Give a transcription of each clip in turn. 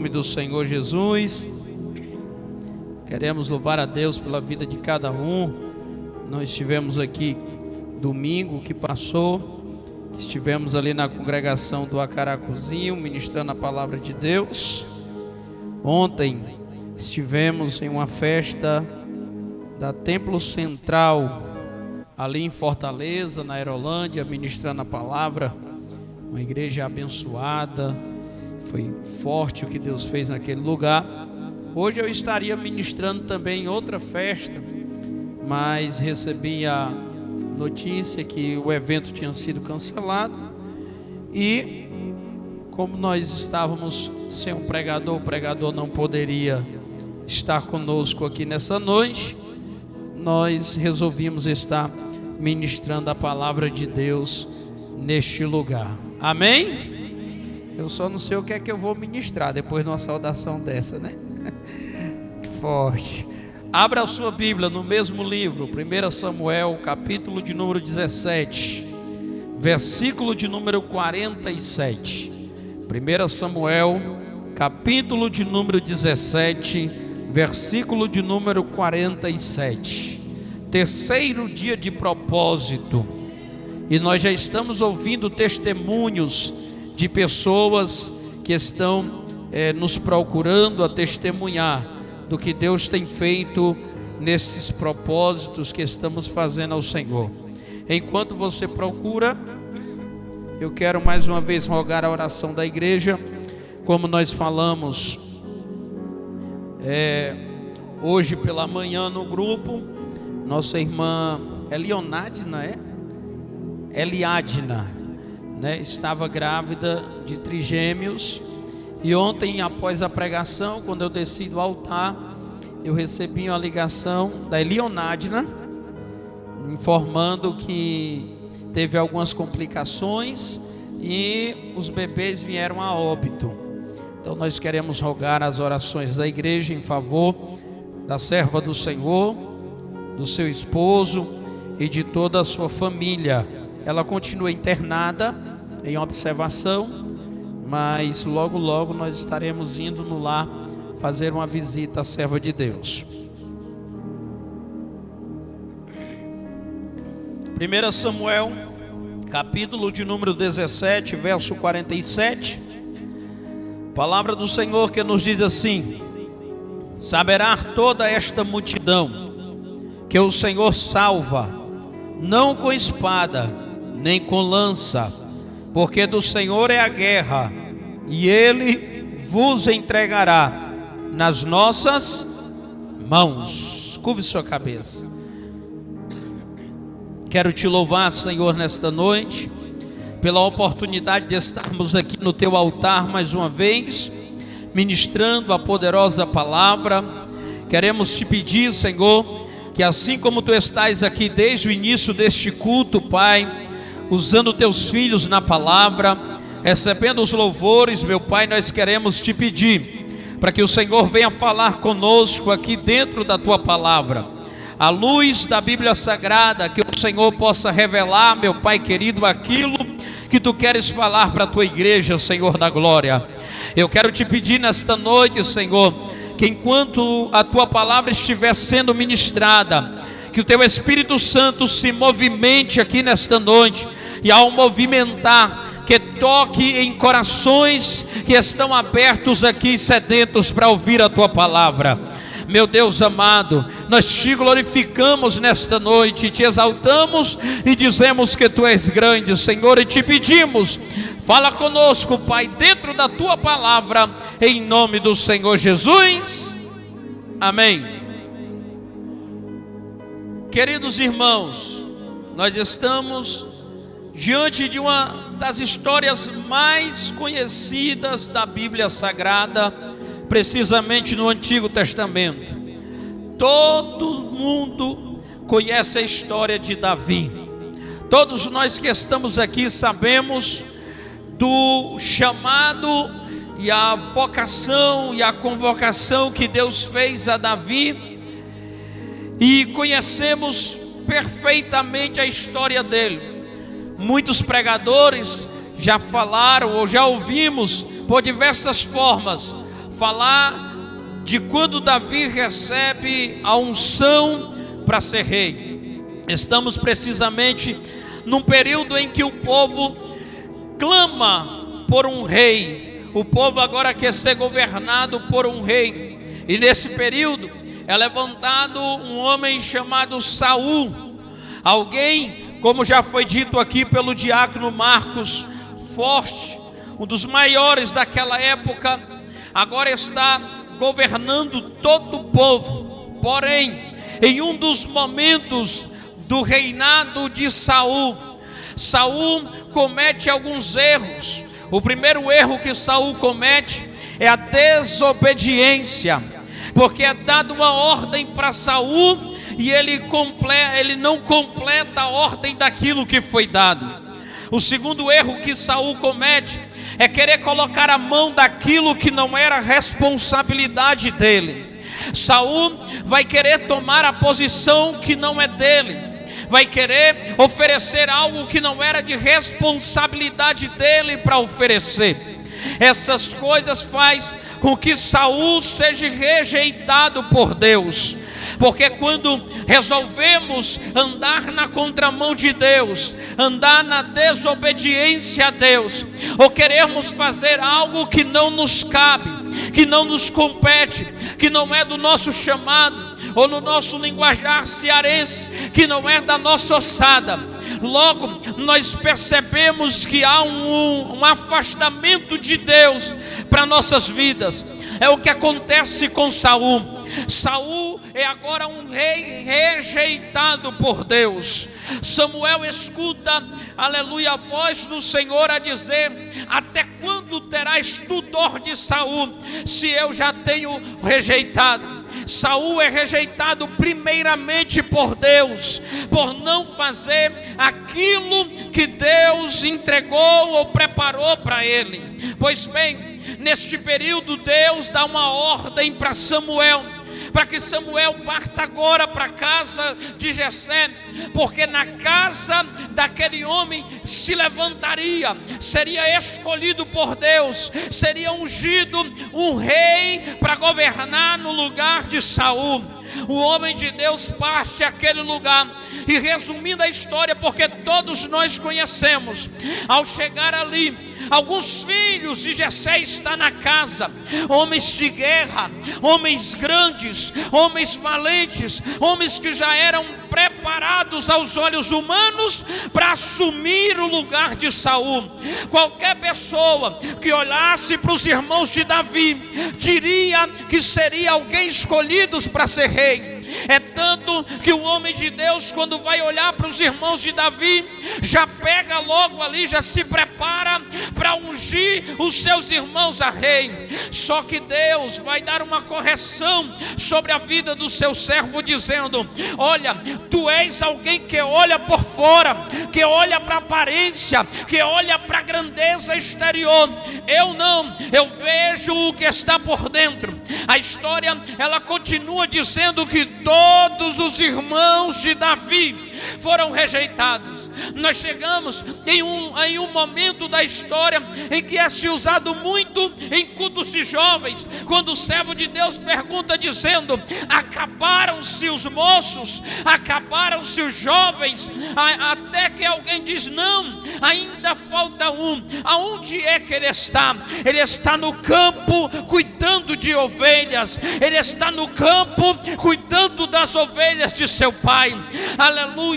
Em nome do Senhor Jesus, queremos louvar a Deus pela vida de cada um. Nós estivemos aqui domingo que passou, estivemos ali na congregação do Acaracuzinho, ministrando a palavra de Deus. Ontem estivemos em uma festa da Templo Central, ali em Fortaleza, na Aerolândia, ministrando a palavra. Uma igreja abençoada. Foi forte o que Deus fez naquele lugar. Hoje eu estaria ministrando também em outra festa, mas recebi a notícia que o evento tinha sido cancelado. E como nós estávamos sem um pregador, o pregador não poderia estar conosco aqui nessa noite, nós resolvimos estar ministrando a palavra de Deus neste lugar. Amém? Eu só não sei o que é que eu vou ministrar depois de uma saudação dessa, né? Que forte. Abra a sua Bíblia no mesmo livro, 1 Samuel, capítulo de número 17, versículo de número 47. 1 Samuel, capítulo de número 17, versículo de número 47. Terceiro dia de propósito. E nós já estamos ouvindo testemunhos de pessoas que estão nos procurando a testemunhar do que Deus tem feito nesses propósitos que estamos fazendo ao Senhor. Enquanto você procura, eu quero mais uma vez rogar a oração da igreja, como nós falamos hoje pela manhã no grupo. Nossa irmã Eliadna, estava grávida de trigêmeos, e ontem, após a pregação, quando eu desci do altar, eu recebi uma ligação da Elionadna, informando que teve algumas complicações e os bebês vieram a óbito. Então nós queremos rogar as orações da igreja em favor da serva do Senhor, do seu esposo e de toda a sua família. Ela continua internada em observação, mas logo logo nós estaremos indo no lar fazer uma visita à serva de Deus. 1 Samuel, capítulo de número 17, verso 47. Palavra do Senhor que nos diz assim: saberá toda esta multidão que o Senhor salva, não com espada, nem com lança, porque do Senhor é a guerra, e Ele vos entregará nas nossas mãos. Curve sua cabeça. Quero te louvar, Senhor, nesta noite, pela oportunidade de estarmos aqui no teu altar mais uma vez, ministrando a poderosa palavra. Queremos te pedir, Senhor, que assim como tu estás aqui desde o início deste culto, Pai, usando teus filhos na palavra, recebendo os louvores, meu Pai, nós queremos te pedir para que o Senhor venha falar conosco aqui dentro da tua palavra, à luz da Bíblia Sagrada, que o Senhor possa revelar, meu Pai querido, aquilo que tu queres falar para a tua igreja, Senhor da glória. Eu quero te pedir nesta noite, Senhor, que enquanto a tua palavra estiver sendo ministrada, que o teu Espírito Santo se movimente aqui nesta noite, e ao movimentar, que toque em corações que estão abertos aqui, sedentos para ouvir a tua palavra. Meu Deus amado, nós te glorificamos nesta noite, te exaltamos e dizemos que tu és grande, Senhor, e te pedimos, fala conosco, Pai, dentro da tua palavra, em nome do Senhor Jesus, amém. Queridos irmãos, nós estamos diante de uma das histórias mais conhecidas da Bíblia Sagrada, precisamente no Antigo Testamento. Todo mundo conhece a história de Davi. Todos nós que estamos aqui sabemos do chamado e a vocação e a convocação que Deus fez a Davi, e conhecemos perfeitamente a história dele. Muitos pregadores já falaram ou já ouvimos por diversas formas falar de quando Davi recebe a unção para ser rei. Estamos precisamente num período em que o povo clama por um rei. O povo agora quer ser governado por um rei. E nesse período é levantado um homem chamado Saul. Alguém, como já foi dito aqui pelo diácono Marcos, forte, um dos maiores daquela época, agora está governando todo o povo. Porém, em um dos momentos do reinado de Saul, Saul comete alguns erros. O primeiro erro que Saul comete é a desobediência, porque é dada uma ordem para Saul e ele não completa a ordem daquilo que foi dado. O segundo erro que Saul comete é querer colocar a mão daquilo que não era responsabilidade dele. Saul vai querer tomar a posição que não é dele, vai querer oferecer algo que não era de responsabilidade dele para oferecer. Essas coisas faz com que Saul seja rejeitado por Deus. Porque quando resolvemos andar na contramão de Deus, andar na desobediência a Deus, ou queremos fazer algo que não nos cabe, que não nos compete, que não é do nosso chamado, ou no nosso linguajar cearense, que não é da nossa ossada, logo nós percebemos que há um afastamento de Deus para nossas vidas. É o que acontece com Saul. Saul é agora um rei rejeitado por Deus. Samuel escuta, aleluia, a voz do Senhor a dizer: até quando terás tu dor de Saul, se eu já tenho rejeitado? Saul é rejeitado primeiramente por Deus, por não fazer aquilo que Deus entregou ou preparou para ele. Pois bem, neste período Deus dá uma ordem para Samuel, para que Samuel parta agora para a casa de Jessé, porque na casa daquele homem se levantaria, seria escolhido por Deus, seria ungido um rei para governar no lugar de Saul. O homem de Deus parte àquele lugar, e resumindo a história, porque todos nós conhecemos, ao chegar ali, alguns filhos de Jessé estão na casa, homens de guerra, homens grandes, homens valentes, homens que já eram preparados aos olhos humanos para assumir o lugar de Saul. Qualquer pessoa que olhasse para os irmãos de Davi diria que seria alguém escolhidos para ser rei. É tanto que o homem de Deus, quando vai olhar para os irmãos de Davi, já pega logo ali, já se prepara para ungir os seus irmãos a rei. Só que Deus vai dar uma correção sobre a vida do seu servo, dizendo: olha, tu és alguém que olha por fora, que olha para a aparência, que olha para a grandeza exterior. Eu não, eu vejo o que está por dentro. A história, ela continua dizendo que todos os irmãos de Davi foram rejeitados. Nós chegamos em um momento da história em que é se usado muito em cultos de jovens, quando o servo de Deus pergunta dizendo: acabaram-se os moços, acabaram-se os jovens, até que alguém diz: não, ainda falta um. Aonde é que ele está? Ele está no campo cuidando de ovelhas, ele está no campo cuidando das ovelhas de seu pai. Aleluia.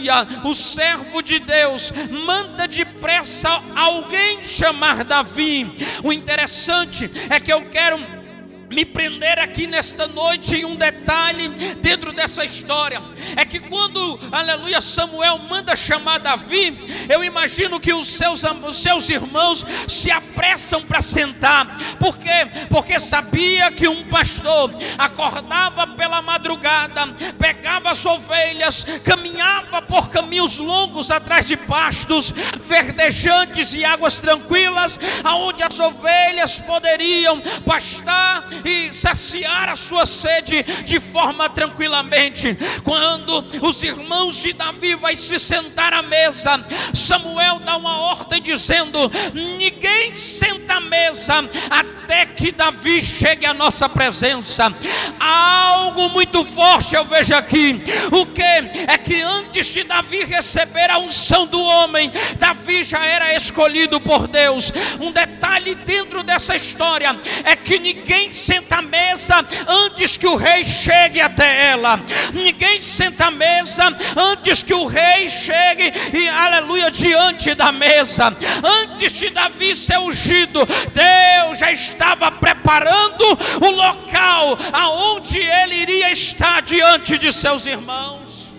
O servo de Deus manda depressa alguém chamar Davi. O interessante é que eu quero me prender aqui nesta noite em um detalhe dentro dessa história. É que quando, aleluia, Samuel manda chamar Davi, eu imagino que os seus irmãos se apressam para sentar. Por quê? Porque sabia que um pastor acordava pela madrugada, pegava as ovelhas, caminhava por caminhos longos atrás de pastos verdejantes e águas tranquilas, aonde as ovelhas poderiam pastar e saciar a sua sede de forma tranquilamente. Quando os irmãos de Davi vai se sentar à mesa, Samuel dá uma ordem dizendo: ninguém senta à mesa até que Davi chegue à nossa presença. Algo muito forte eu vejo aqui. O que? É que antes de Davi receber a unção do homem, Davi já era escolhido por Deus. Um detalhe dentro dessa história é que ninguém senta à mesa antes que o rei chegue até ela. Ninguém senta à mesa antes que o rei chegue e, aleluia, diante da mesa. Antes de Davi ser ungido, Deus já estava preparando o local aonde ele iria estar diante de seus irmãos.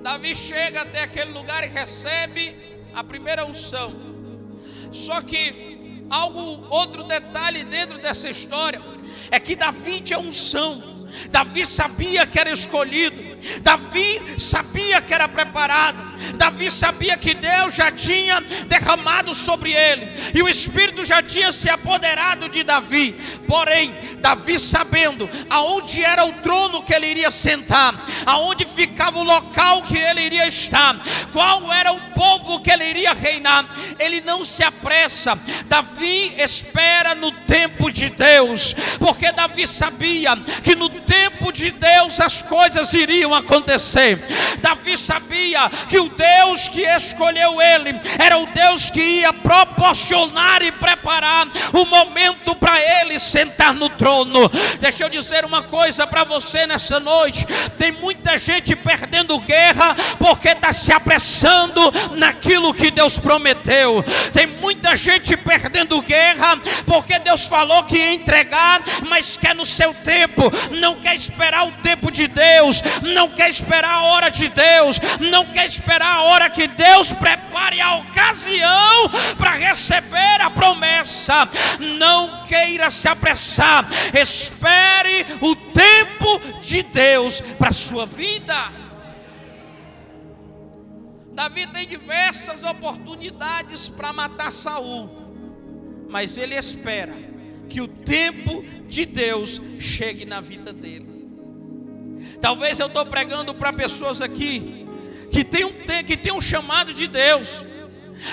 Davi chega até aquele lugar e recebe a primeira unção. Só que outro detalhe dentro dessa história é que Davi tinha unção. Davi sabia que era escolhido. Davi sabia que era preparado. Davi sabia que Deus já tinha derramado sobre ele, e o Espírito já tinha se apoderado de Davi. Porém, Davi, sabendo aonde era o trono que ele iria sentar, aonde ficava o local que ele iria estar, qual era o povo que ele iria reinar, ele não se apressa. Davi espera no tempo de Deus, porque Davi sabia que no tempo de Deus as coisas iriam acontecer. Davi sabia que o Deus que escolheu ele era o Deus que ia proporcionar e preparar o momento para ele sentar no trono. Deixa eu dizer uma coisa para você nessa noite: tem muita gente perdendo guerra porque está se apressando naquilo que Deus prometeu. Tem muita gente perdendo guerra porque Deus falou que ia entregar, mas quer no seu tempo, não quer esperar o tempo de Deus, não quer esperar a hora de Deus, não quer esperar a hora que Deus prepare a ocasião para receber a promessa. Não queira se apressar, espere o tempo de Deus para a sua vida. Davi tem diversas oportunidades para matar Saul, mas ele espera que o tempo de Deus chegue na vida dele. Talvez eu estou pregando para pessoas aqui que tem um chamado de Deus,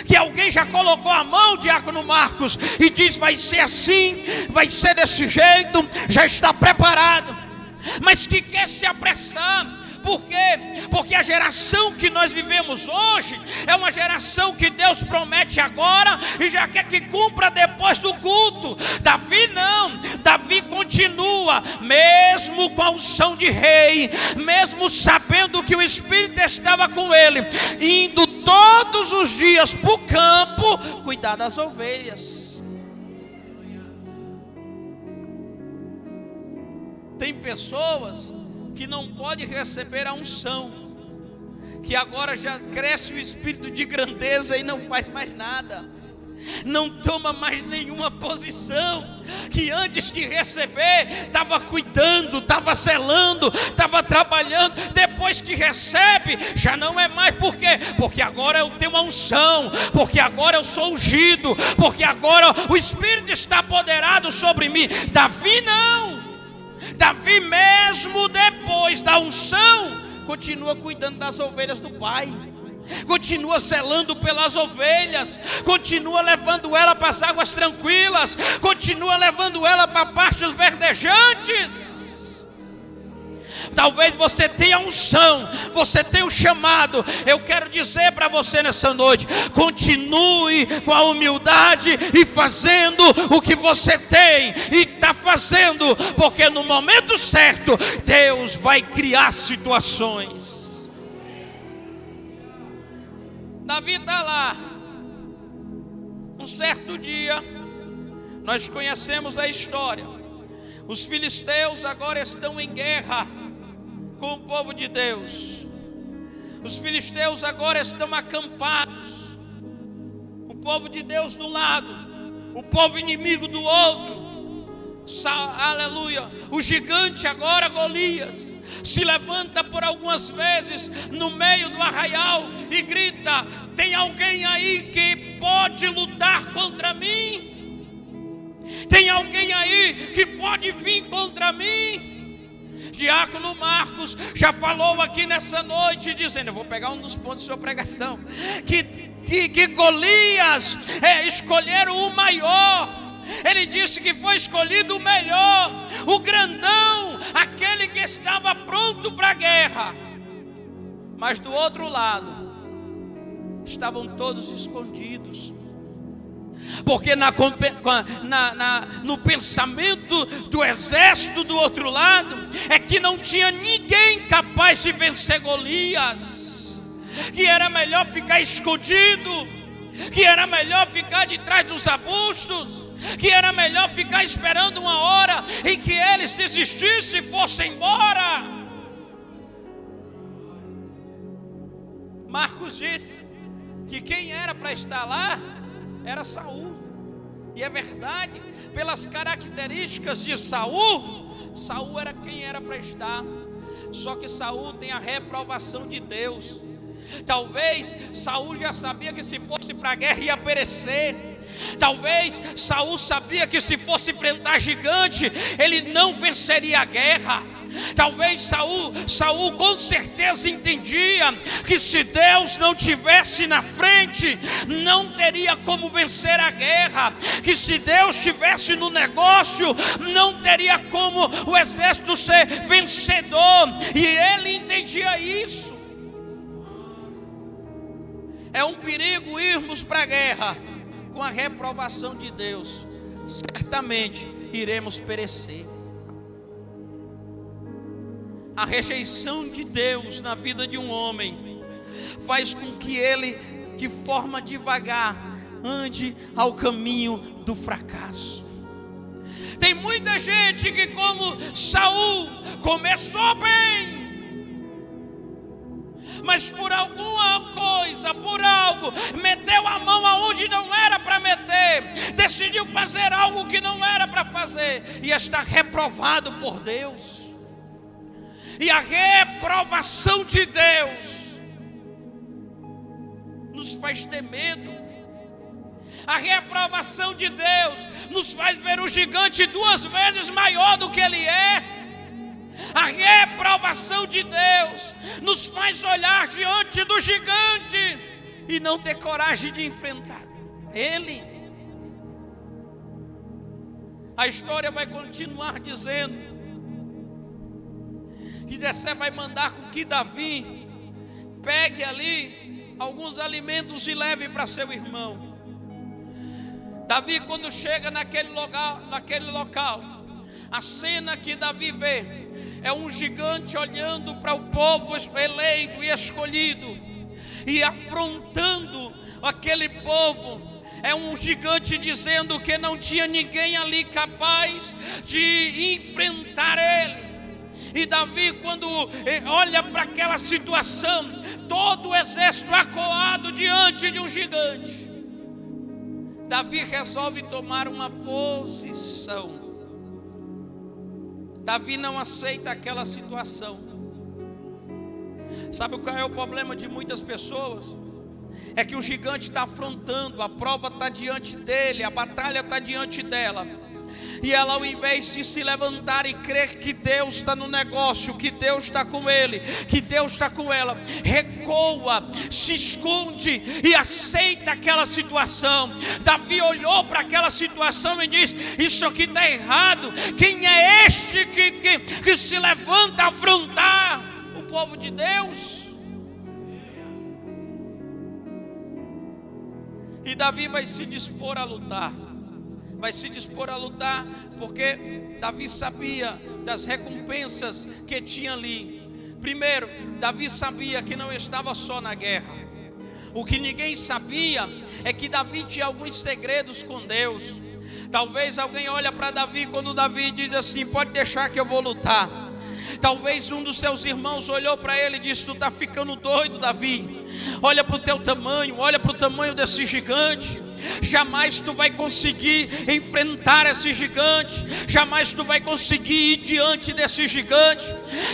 que alguém já colocou a mão, diácono Marcos, e diz: vai ser assim, vai ser desse jeito, já está preparado, mas que quer se apressar. Por quê? Porque a geração que nós vivemos hoje é uma geração que Deus promete agora e já quer que cumpra depois do culto. Davi não. Davi continua, mesmo com a unção de rei, mesmo sabendo que o Espírito estava com ele, indo todos os dias para o campo cuidar das ovelhas. Tem pessoas que não pode receber a unção, que agora já cresce o espírito de grandeza e não faz mais nada, não toma mais nenhuma posição, que antes de receber estava cuidando, estava zelando, estava trabalhando. Depois que recebe, já não é mais. Por quê? Porque agora eu tenho uma unção, porque agora eu sou ungido, porque agora o Espírito está apoderado sobre mim. Davi não. Davi, mesmo depois da unção, continua cuidando das ovelhas do pai, continua zelando pelas ovelhas, continua levando ela para as águas tranquilas, continua levando ela para pastos verdejantes. Talvez você tenha unção, você tenha um chamado. Eu quero dizer para você nessa noite: continue com a humildade e fazendo o que você tem e está fazendo, porque no momento certo Deus vai criar situações. Davi está lá. Um certo dia, nós conhecemos a história. Os filisteus agora estão em guerra com o povo de Deus. Os filisteus agora estão acampados, o povo de Deus do lado, o povo inimigo do outro. Aleluia. O gigante agora, Golias, se levanta por algumas vezes no meio do arraial e grita: tem alguém aí que pode lutar contra mim? Tem alguém aí que pode vir contra mim? Diácono Marcos já falou aqui nessa noite, dizendo, eu vou pegar um dos pontos de sua pregação, que Golias escolheram o maior. Ele disse que foi escolhido o melhor, o grandão, aquele que estava pronto para a guerra. Mas do outro lado estavam todos escondidos, porque no pensamento do exército do outro lado é que não tinha ninguém capaz de vencer Golias, que era melhor ficar escondido, que era melhor ficar de trás dos arbustos, que era melhor ficar esperando uma hora em que eles desistissem e fossem embora. Marcos disse que quem era para estar lá era Saul. E é verdade, pelas características de Saul, Saul era quem era para estar. Só que Saul tem a reprovação de Deus. Talvez Saul já sabia que se fosse para a guerra ia perecer. Talvez Saul sabia que se fosse enfrentar gigante, ele não venceria a guerra. Talvez Saul com certeza entendia que se Deus não tivesse na frente, não teria como vencer a guerra. Que se Deus estivesse no negócio, não teria como o exército ser vencedor. E ele entendia isso. É um perigo irmos para a guerra com a reprovação de Deus. Certamente iremos perecer. A rejeição de Deus na vida de um homem faz com que ele, de forma devagar, ande ao caminho do fracasso. Tem muita gente que, como Saul, começou bem, mas por alguma coisa, por algo, meteu a mão aonde não era para meter, decidiu fazer algo que não era para fazer, e está reprovado por Deus. E a reprovação de Deus nos faz ter medo. A reprovação de Deus nos faz ver o gigante 2 vezes maior do que ele é. A reprovação de Deus nos faz olhar diante do gigante e não ter coragem de enfrentar ele. A história vai continuar dizendo que Jessé vai mandar com que Davi pegue ali alguns alimentos e leve para seu irmão. Davi, quando chega naquele local, a cena que Davi vê é um gigante olhando para o povo eleito e escolhido e afrontando aquele povo. É um gigante dizendo que não tinha ninguém ali capaz de enfrentar ele. E Davi, quando olha para aquela situação, todo o exército acuado diante de um gigante, Davi resolve tomar uma posição. Davi não aceita aquela situação. Sabe qual é o problema de muitas pessoas? É que o gigante está afrontando, a prova está diante dele, a batalha está diante dela. E ela, ao invés de se levantar e crer que Deus está no negócio, que Deus está com ele, que Deus está com ela, recua, se esconde e aceita aquela situação. Davi olhou para aquela situação e disse: isso aqui está errado. Quem é este que se levanta a afrontar o povo de Deus? E Davi vai se dispor a lutar. Vai se dispor a lutar, porque Davi sabia das recompensas que tinha ali. Primeiro, Davi sabia que não estava só na guerra. O que ninguém sabia é que Davi tinha alguns segredos com Deus. Talvez alguém olhe para Davi quando Davi diz assim: pode deixar que eu vou lutar. Talvez um dos seus irmãos olhou para ele e disse: tu está ficando doido, Davi. Olha para o teu tamanho, olha para o tamanho desse gigante. jamais tu vai conseguir enfrentar esse gigante, jamais tu vai conseguir ir diante desse gigante.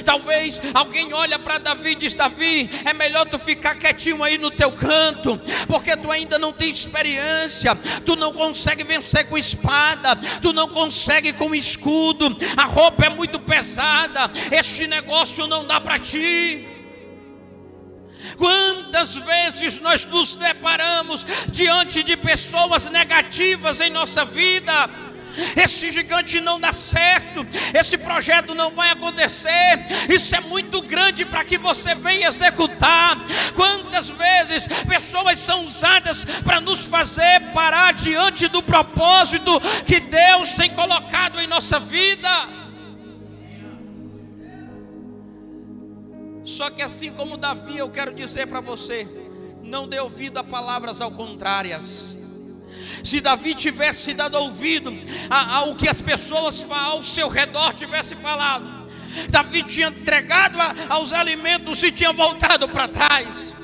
Talvez alguém olha para Davi e diz: Davi, é melhor tu ficar quietinho aí no teu canto, porque tu ainda não tem experiência, tu não consegue vencer com espada, tu não consegue com escudo, a roupa é muito pesada, este negócio não dá para ti. Quantas vezes nós nos deparamos diante de pessoas negativas em nossa vida? Esse gigante não dá certo, esse projeto não vai acontecer, isso é muito grande para que você venha executar. Quantas vezes pessoas são usadas para nos fazer parar diante do propósito que Deus tem colocado em nossa vida? Só que assim como Davi, eu quero dizer para você: não dê ouvido a palavras ao contrárias. Se Davi tivesse dado ouvido ao que as pessoas ao seu redor tivessem falado, Davi tinha entregado aos alimentos e tinha voltado para trás.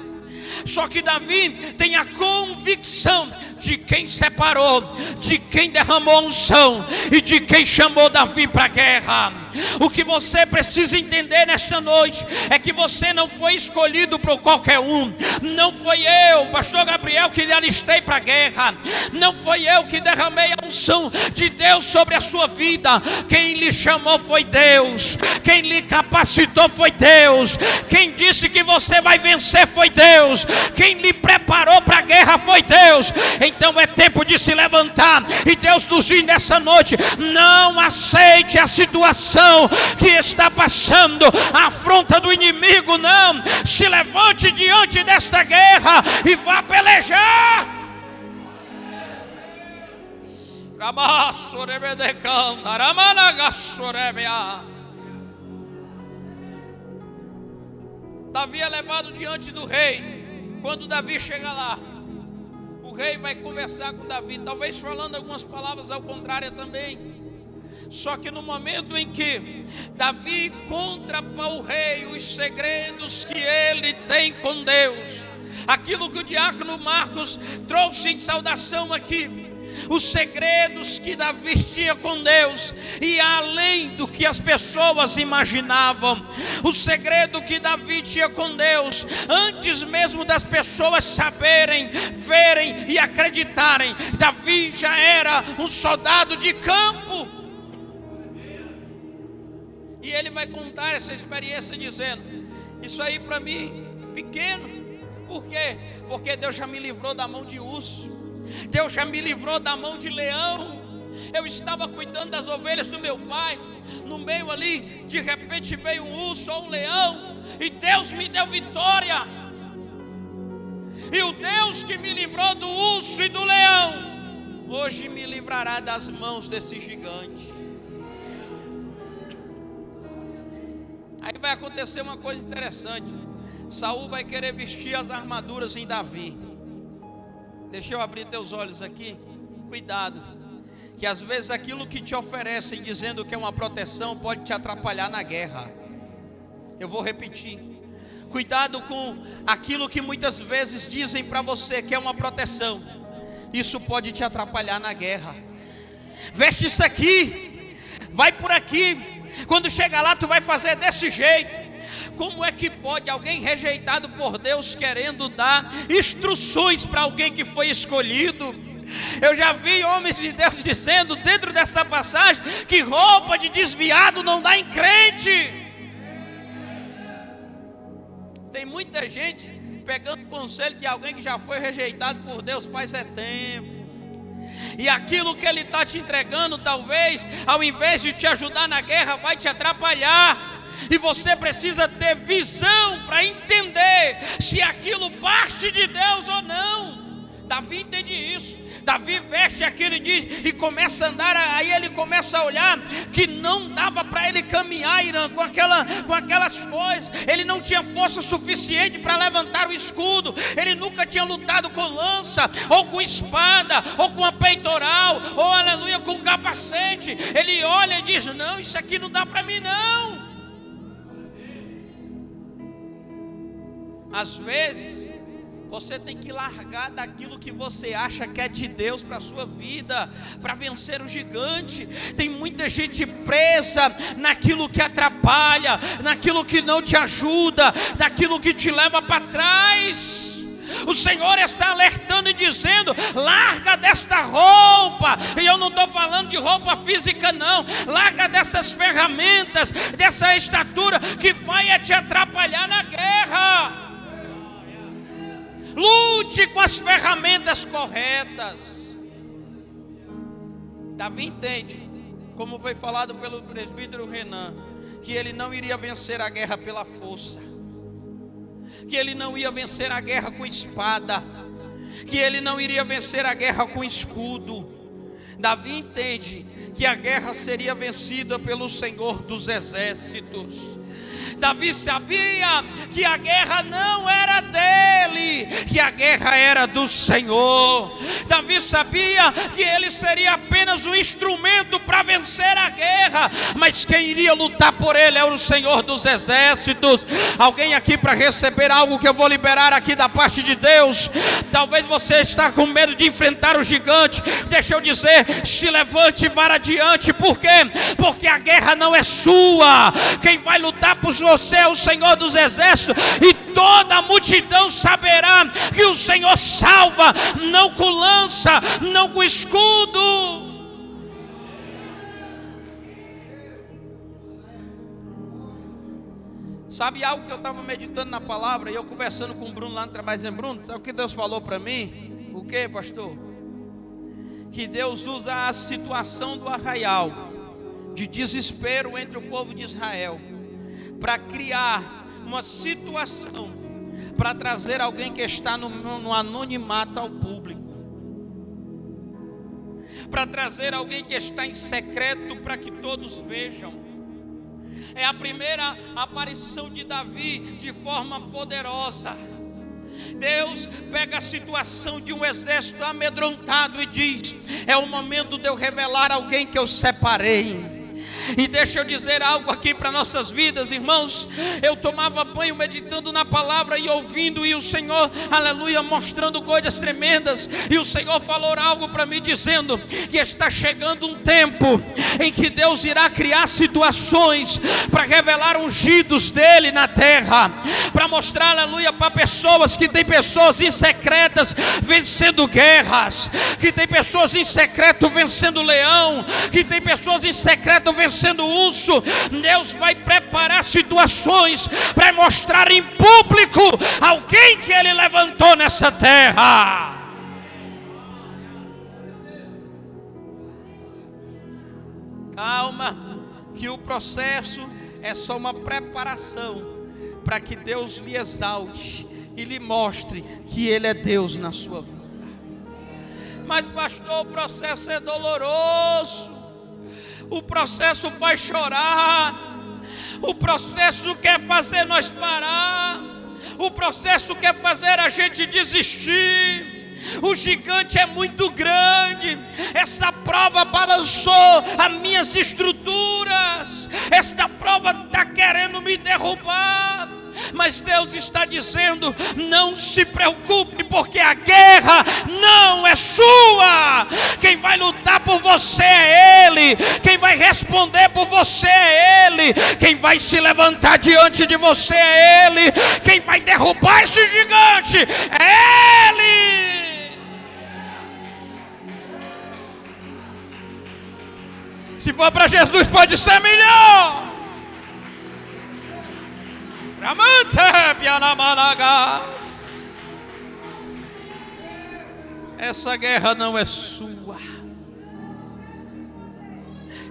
Só que Davi tem a convicção de quem separou, de quem derramou unção e de quem chamou Davi para a guerra. O que você precisa entender nesta noite é que você não foi escolhido por qualquer um. Não foi eu, pastor Gabriel, que lhe alistei para a guerra. Não foi eu que derramei a unção de Deus sobre a sua vida. Quem lhe chamou foi Deus. Quem lhe capacitou foi Deus. Quem disse que você vai vencer foi Deus. Quem lhe preparou para a guerra foi Deus. Então é tempo de se levantar, e Deus nos diz nessa noite: não aceite a situação que está passando, a afronta do inimigo. Não, se levante diante desta guerra e vá pelejar. Davi é levado diante do rei. Quando Davi chega lá, o rei vai conversar com Davi, talvez falando algumas palavras ao contrário também. Só que no momento em que Davi conta para o rei os segredos que ele tem com Deus, aquilo que o diácono Marcos trouxe em saudação aqui, os segredos que Davi tinha com Deus, e além do que as pessoas imaginavam, o segredo que Davi tinha com Deus, antes mesmo das pessoas saberem, verem e acreditarem, Davi já era um soldado de campo. E ele vai contar essa experiência dizendo: isso aí para mim é pequeno. Por quê? Porque Deus já me livrou da mão de urso, Deus já me livrou da mão de leão. Eu estava cuidando das ovelhas do meu pai, no meio ali, de repente veio um urso ou um leão, e Deus me deu vitória. E o Deus que me livrou do urso e do leão, hoje me livrará das mãos desse gigante. Aí vai acontecer uma coisa interessante. Saul vai querer vestir as armaduras em Davi. Deixa eu abrir teus olhos aqui. Cuidado, que às vezes aquilo que te oferecem dizendo que é uma proteção pode te atrapalhar na guerra. Eu vou repetir. Cuidado com aquilo que muitas vezes dizem para você que é uma proteção. Isso pode te atrapalhar na guerra. Veste isso aqui, vai por aqui. Quando chegar lá tu vai fazer desse jeito. Como é que pode alguém rejeitado por Deus querendo dar instruções para alguém que foi escolhido? Eu já vi homens de Deus dizendo dentro dessa passagem que roupa de desviado não dá em crente. Tem muita gente pegando conselho de alguém que já foi rejeitado por Deus faz tempo. E aquilo que ele está te entregando, talvez, ao invés de te ajudar na guerra, vai te atrapalhar. E você precisa ter visão para entender se aquilo parte de Deus ou não. Davi entende isso. Davi veste aquilo e começa a andar. Aí ele começa a olhar que não dava para ele caminhar, Irã, com aquelas coisas. Ele não tinha força suficiente para levantar o escudo. Ele nunca tinha lutado com lança, ou com espada, ou com a peitoral, ou aleluia, com capacete. Ele olha e diz: não, isso aqui não dá para mim não. Às vezes Você tem que largar daquilo que você acha que é de Deus para a sua vida, para vencer o gigante. Tem muita gente presa naquilo que atrapalha, naquilo que não te ajuda, naquilo que te leva para trás. O Senhor está alertando e dizendo: larga desta roupa. E eu não estou falando de roupa física não. Larga dessas ferramentas, dessa estatura que vai te atrapalhar na guerra. Lute com as ferramentas corretas. Davi entende, como foi falado pelo presbítero Renan, que ele não iria vencer a guerra pela força, que ele não ia vencer a guerra com espada, que ele não iria vencer a guerra com escudo. Davi entende que a guerra seria vencida pelo Senhor dos exércitos. Davi sabia que a guerra não era dele, que a guerra era do Senhor. Davi sabia que ele seria apenas um instrumento para vencer a guerra, mas quem iria lutar por ele era o Senhor dos exércitos. Alguém aqui para receber algo que eu vou liberar aqui da parte de Deus? Talvez você está com medo de enfrentar o gigante. Deixa eu dizer, se levante e vá adiante. Por quê? Porque a guerra não é sua. Quem vai lutar por você é o Senhor dos exércitos, e toda a multidão saberá que o Senhor salva, não com lança, não com escudo. Sabe algo que eu estava meditando na palavra, e eu conversando com o Bruno lá no trabalho, dizendo: Bruno, sabe o que Deus falou para mim? O que, pastor? Que Deus usa a situação do arraial de desespero entre o povo de Israel para criar uma situação, para trazer alguém que está no anonimato ao público, para trazer alguém que está em secreto para que todos vejam. É a primeira aparição de Davi de forma poderosa. Deus pega a situação de um exército amedrontado e diz: é o momento de eu revelar alguém que eu separei. E deixa eu dizer algo aqui para nossas vidas, irmãos. Eu tomava banho meditando na palavra e ouvindo, e o Senhor, aleluia, mostrando coisas tremendas. E o Senhor falou algo para mim dizendo que está chegando um tempo em que Deus irá criar situações para revelar ungidos dele na terra, para mostrar, aleluia, para pessoas que tem pessoas em secretas vencendo guerras, que tem pessoas em secreto vencendo leão, que tem pessoas em secreto vencendo urso. Deus vai preparar situações para mostrar em público alguém que ele levantou nessa terra. Calma, que o processo é só uma preparação para que Deus lhe exalte e lhe mostre que ele é Deus na sua vida. Mas pastor, o processo é doloroso, o processo faz chorar, o processo quer fazer nós parar, o processo quer fazer a gente desistir. O gigante é muito grande, essa prova balançou as minhas estruturas, esta prova está querendo me derrubar. Mas Deus está dizendo: não se preocupe, porque a guerra não é sua. Quem vai lutar por você é Ele, quem vai responder por você é Ele, quem vai se levantar diante de você é Ele, quem vai derrubar esse gigante é Ele. Se for para Jesus, pode ser melhor. Essa guerra não é sua.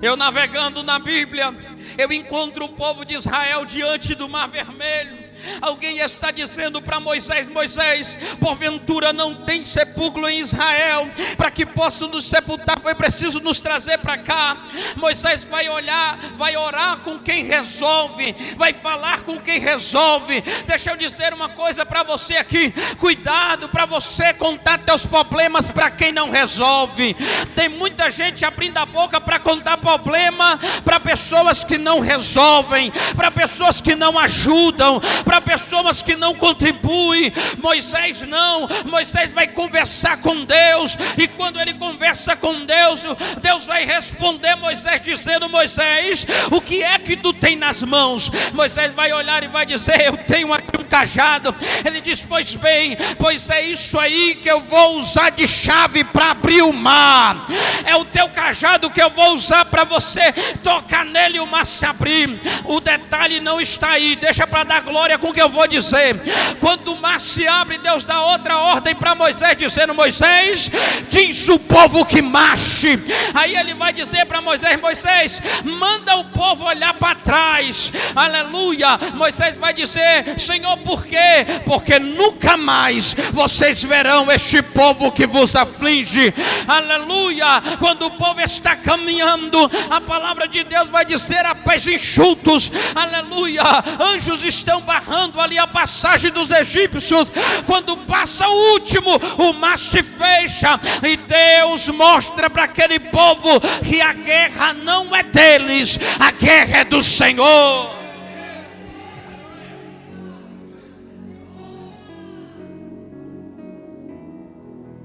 Eu navegando na Bíblia, eu encontro o povo de Israel diante do Mar Vermelho. Alguém está dizendo para Moisés: Moisés, porventura não tem sepulcro em Israel? Para que possam nos sepultar foi preciso nos trazer para cá. Moisés vai olhar, vai orar com quem resolve, vai falar com quem resolve. Deixa eu dizer uma coisa para você aqui: cuidado para você contar teus problemas para quem não resolve. Tem muita gente abrindo a boca para contar problema para pessoas que não resolvem, para pessoas que não ajudam, para pessoas que não contribuem. Moisés não, Moisés vai conversar com Deus, e quando ele conversa com Deus, Deus vai responder Moisés dizendo: Moisés, o que é que tu tem nas mãos? Moisés vai olhar e vai dizer: eu tenho aqui um cajado. Ele diz: pois bem, pois é isso aí que eu vou usar de chave para abrir o mar. É o teu cajado que eu vou usar para você tocar nele e o mar se abrir. O detalhe não está aí, deixa para dar glória com o que eu vou dizer. Quando o mar se abre, Deus dá outra ordem para Moisés, dizendo: Moisés, diz o povo que marche. Aí ele vai dizer para Moisés: Moisés, manda o povo olhar para trás. Aleluia. Moisés vai dizer: Senhor, por quê? Porque nunca mais vocês verão este povo que vos aflige. Aleluia. Quando o povo está caminhando, a palavra de Deus vai dizer: a pés enxutos. Aleluia. Anjos estão barrando ali a passagem dos egípcios. Quando passa o último, o mar se fecha, e Deus mostra para aquele povo que a guerra não é deles, a guerra é do Senhor.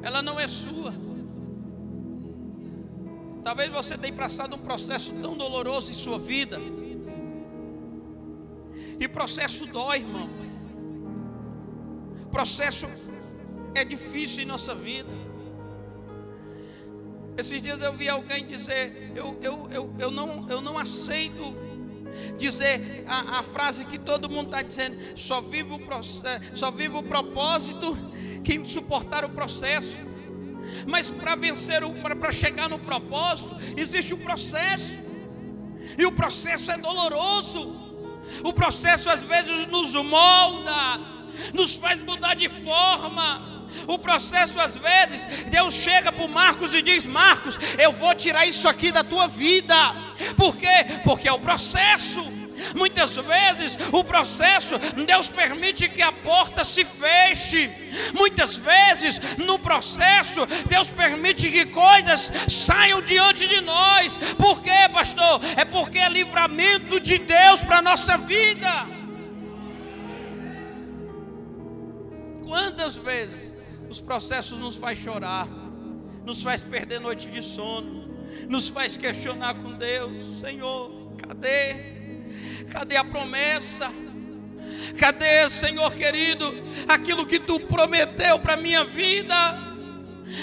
Ela não é sua. Talvez você tenha passado um processo tão doloroso em sua vida, e processo dói, irmão. Processo é difícil em nossa vida. Esses dias eu vi alguém dizer: eu não aceito dizer a frase que todo mundo está dizendo: só vivo o propósito quem suportar o processo. Mas para vencer, para chegar no propósito, existe um processo, e o processo é doloroso. O processo às vezes nos molda, nos faz mudar de forma. O processo às vezes, Deus chega para o Marcos e diz: Marcos, eu vou tirar isso aqui da tua vida. Por quê? Porque é o processo. Muitas vezes o processo, Deus permite que a porta se feche. Muitas vezes no processo, Deus permite que coisas saiam diante de nós. Por quê, pastor? É porque é livramento de Deus para a nossa vida. Quantas vezes os processos nos faz chorar, nos faz perder noite de sono, nos faz questionar com Deus: Senhor, cadê a promessa? Cadê, Senhor querido, aquilo que tu prometeu para a minha vida?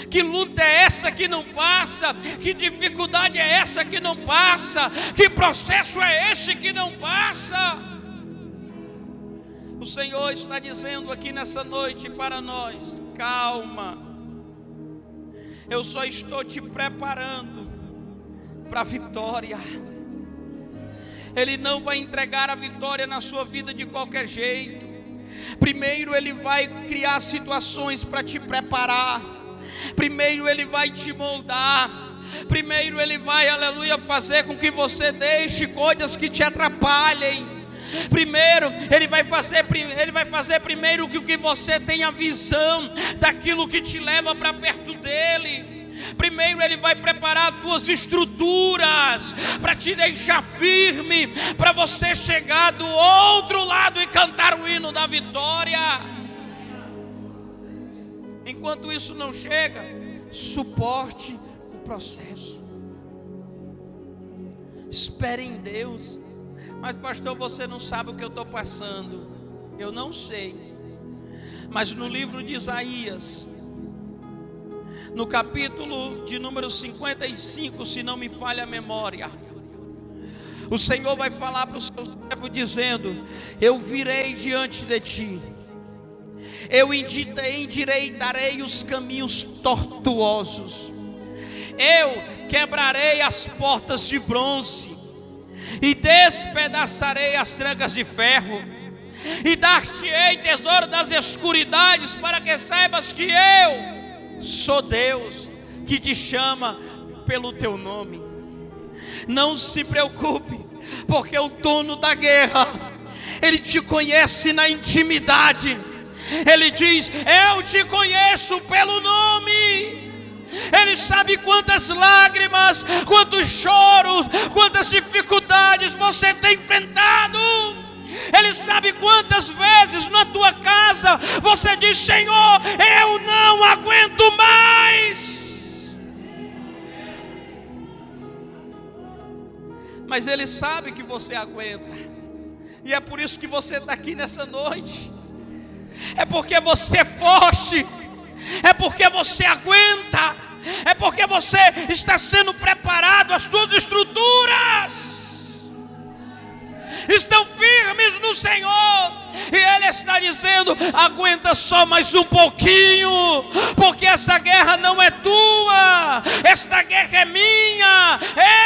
Que luta é essa que não passa? Que dificuldade é essa que não passa? Que processo é esse que não passa? O Senhor está dizendo aqui nessa noite para nós: calma, eu só estou te preparando para a vitória. Ele não vai entregar a vitória na sua vida de qualquer jeito. Primeiro Ele vai criar situações para te preparar. Primeiro Ele vai te moldar. Primeiro Ele vai, aleluia, fazer com que você deixe coisas que te atrapalhem. Primeiro Ele vai fazer primeiro que você tenha visão daquilo que te leva para perto dEle. Primeiro Ele vai preparar as tuas estruturas para te deixar firme, para você chegar do outro lado e cantar o hino da vitória. Enquanto isso não chega, suporte o processo. Espere em Deus. Mas pastor, você não sabe o que eu estou passando. Eu não sei. Mas no livro de Isaías, no capítulo de número 55, se não me falha a memória, o Senhor vai falar para o seu servo dizendo: eu virei diante de ti, eu endireitarei os caminhos tortuosos, eu quebrarei as portas de bronze e despedaçarei as trancas de ferro, e dar-te-ei tesouro das escuridades, para que saibas que eu sou Deus que te chama pelo teu nome. Não se preocupe, porque o dono da guerra, Ele te conhece na intimidade. Ele diz: eu te conheço pelo nome. Ele sabe quantas lágrimas, quantos choros, quantas dificuldades Senhor: eu não aguento mais. Mas Ele sabe que você aguenta, e é por isso que você está aqui nessa noite. É porque você é forte, é porque você aguenta, é porque você está sendo preparado. As suas estruturas estão firmes no Senhor, e Ele está dizendo: aguenta só mais um pouquinho, porque essa guerra não é tua, esta guerra é minha.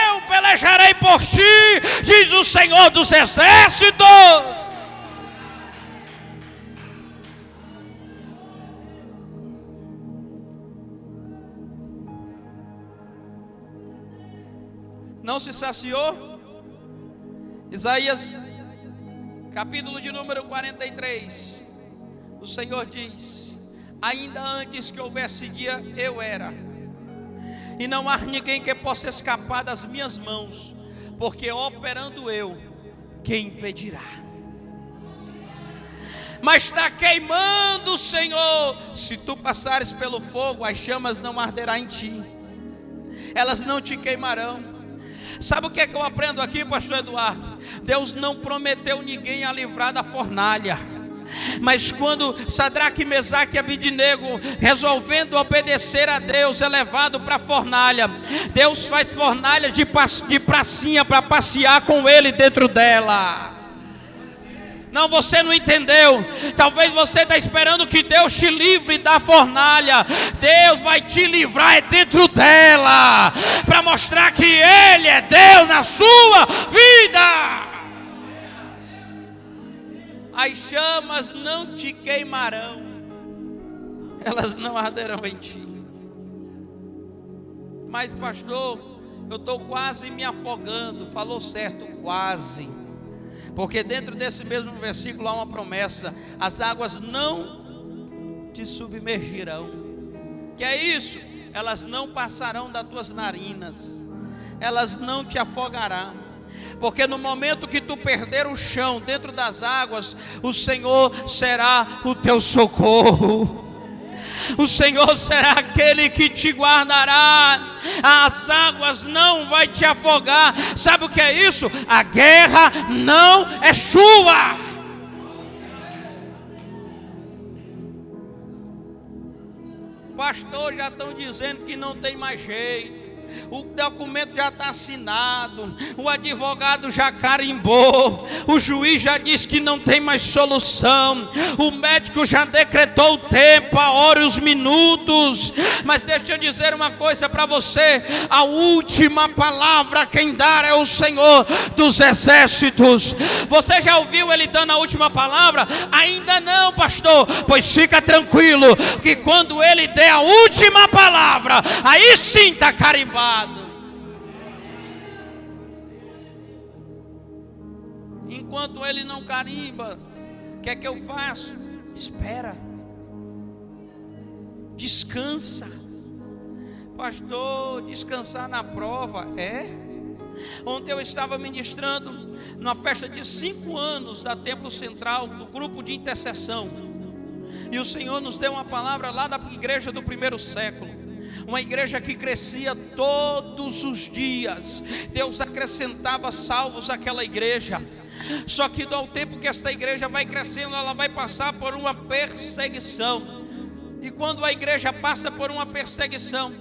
Eu pelejarei por ti, diz o Senhor dos Exércitos. Não se saciou? Isaías, capítulo de número 43, o Senhor diz: ainda antes que houvesse dia, eu era, e não há ninguém que possa escapar das minhas mãos, porque operando eu, quem impedirá? Mas está queimando o Senhor. Se tu passares pelo fogo, as chamas não arderão em ti, elas não te queimarão. Sabe o que é que eu aprendo aqui, pastor Eduardo? Deus não prometeu ninguém a livrar da fornalha. Mas quando Sadraque, Mesaque e Abidnego, resolvendo obedecer a Deus, é levado para a fornalha, Deus faz fornalha de pracinha para passear com ele dentro dela. Não, você não entendeu. Talvez você está esperando que Deus te livre da fornalha. Deus vai te livrar é dentro dela, para mostrar que Ele é Deus na sua vida. As chamas não te queimarão, elas não arderão em ti. Mas pastor, eu estou quase me afogando. Falou certo, quase. Porque dentro desse mesmo versículo há uma promessa: as águas não te submergirão. Que é isso? Elas não passarão das tuas narinas, elas não te afogarão. Porque no momento que tu perder o chão dentro das águas, o Senhor será o teu socorro. O Senhor será aquele que te guardará. As águas não vai te afogar. Sabe o que é isso? A guerra não é sua. Pastor, já estão dizendo que não tem mais jeito. O documento já está assinado, o advogado já carimbou, o juiz já disse que não tem mais solução, o médico já decretou o tempo, a hora e os minutos. Mas deixa eu dizer uma coisa para você: a última palavra quem dá é o Senhor dos Exércitos. Você já ouviu Ele dando a última palavra? Ainda não, pastor. Pois fica tranquilo, que quando Ele der a última palavra, aí sim está carimbado. Enquanto Ele não carimba, o que é que eu faço? Espera, descansa. Pastor, descansar na prova? É. Ontem eu estava ministrando numa festa de 5 anos da Templo Central, do grupo de intercessão, e o Senhor nos deu uma palavra lá da igreja do primeiro século. Uma igreja que crescia todos os dias. Deus acrescentava salvos àquela igreja. Só que ao tempo que esta igreja vai crescendo, ela vai passar por uma perseguição. E quando a igreja passa por uma perseguição,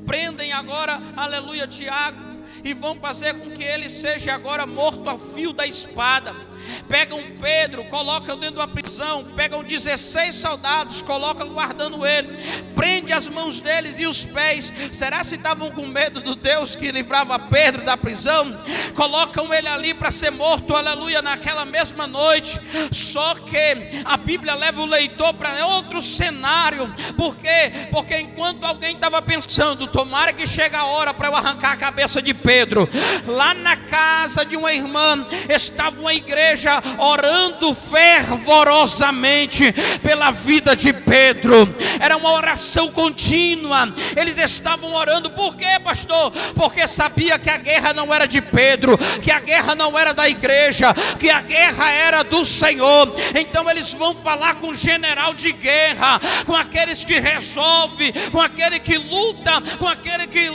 prendem agora, aleluia, Tiago, e vão fazer com que ele seja agora morto ao fio da espada. Pegam Pedro, colocam dentro da prisão, pegam 16 soldados, colocam guardando ele, prende as mãos deles e os pés. Será se estavam com medo do Deus que livrava Pedro da prisão? Colocam ele ali para ser morto, aleluia, naquela mesma noite. Só que a Bíblia leva o leitor para outro cenário. Por quê? Porque enquanto alguém estava pensando, tomara que chegue a hora para eu arrancar a cabeça de Pedro, lá na casa de uma irmã estava uma igreja igreja orando fervorosamente pela vida de Pedro. Era uma oração contínua. Eles estavam orando. Por quê, pastor? Porque sabia que a guerra não era de Pedro, que a guerra não era da igreja, que a guerra era do Senhor. Então eles vão falar com o general de guerra, com aqueles que resolve, com aquele que luta, com aquele que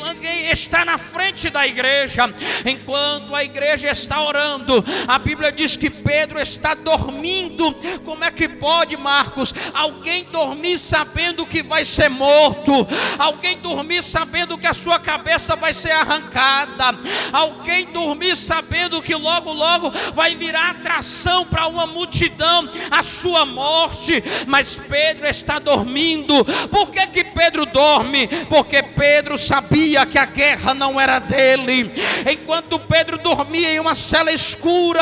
está na frente da igreja. Enquanto a igreja está orando, a Bíblia diz que Pedro está dormindo. Como é que pode, Marcos, alguém dormir sabendo que vai ser morto? Alguém dormir sabendo que a sua cabeça vai ser arrancada? Alguém dormir sabendo que logo vai virar atração para uma multidão a sua morte? Mas Pedro está dormindo. Por que Pedro dorme? Porque Pedro sabia que a guerra não era dele. Enquanto Pedro dormia em uma cela escura,